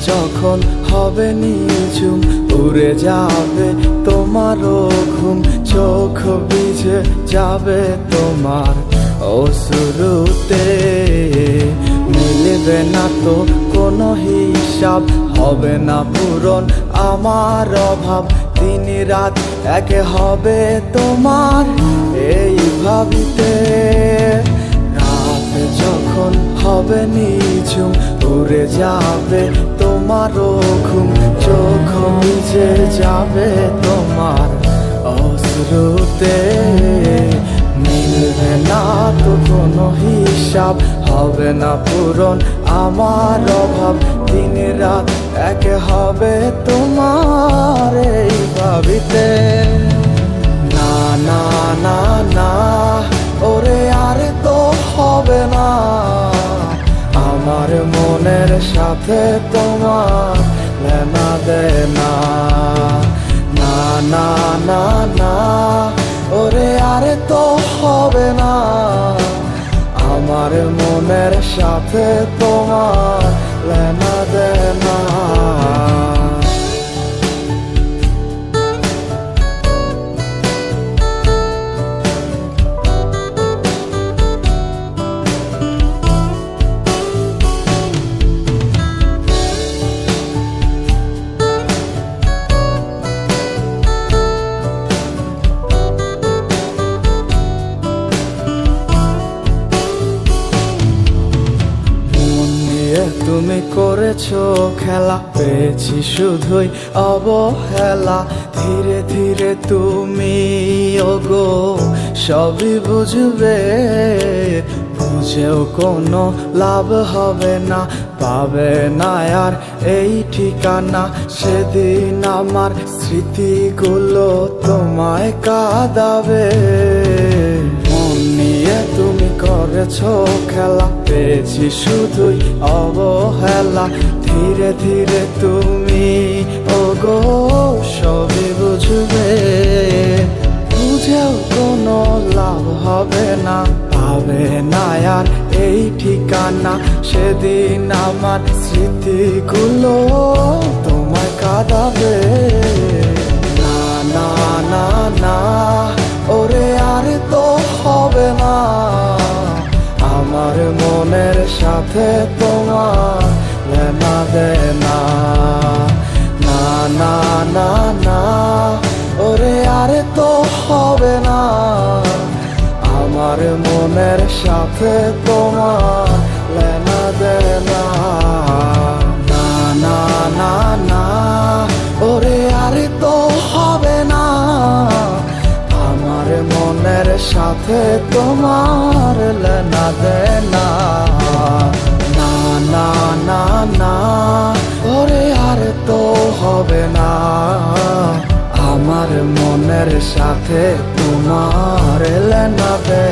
যখন হবে নিঝুম, উড়ে যাবে তোমারও ঘুম, চোখ ভিজে যাবে তোমার অশ্রুতে। মিলবে না তো কোনো হিসাব, হবে না পূরণ আমার অভাব, দিন রাত একে হবে তোমার এই ভাবিতে। রাত যখন হবে নিঝুম, উড়ে যাবে তোমারও ঘুম, চোখ ভিজে যাবে তোমার অশ্রুতে। মিলবে না তো কোনো হিসাব, হবে না পূরণ আমার অভাব, দিন রাত একে হবে তোমার এই ভাবিতে। না না না না, ওরে আর তো হবে না, আমার মনের সাথে তোমার লেনা দেনা। না না না না, ওরে আর তো হবে না, আমার মনের সাথে তোমার লেনা দেনা। তুমি করেছো খেলা, পেয়েছি শুধুই অবহেলা। ধীরে ধীরে তুমি ওগো সবই বুঝবে, বুঝেও কোনো লাভ হবে না, পাবে না আর এই ঠিকানা। সেদিন আমার স্মৃতিগুলো তোমায় কাঁদাবে। মন নিয়ে তুমি করেছো খেলা, পেয়েছি শুধুই অবহেলা। ধীরে ধীরে তুমি ওগো সবই বুঝবে, বুঝেও কোনো লাভ হবে না, পাবে না আর এই ঠিকানা। সেদিন আমার স্মৃতিগুলো তোমায় কাঁদাবে। না না না না, ওরে আর তো হবে না, আমার মনের সাথে তোমার লেনা দেনা। না না না না, ওরে আর তো হবে না, আমার মনের সাথে তোমার লেনা দেনা। না না না না, ওরে আর তো হবে না, আমার মনের সাথে তোমার লেনা দেনা। না না না না, ওরে আর তো হবে না, আমার মনের সাথে তোমার লেনা দেনা।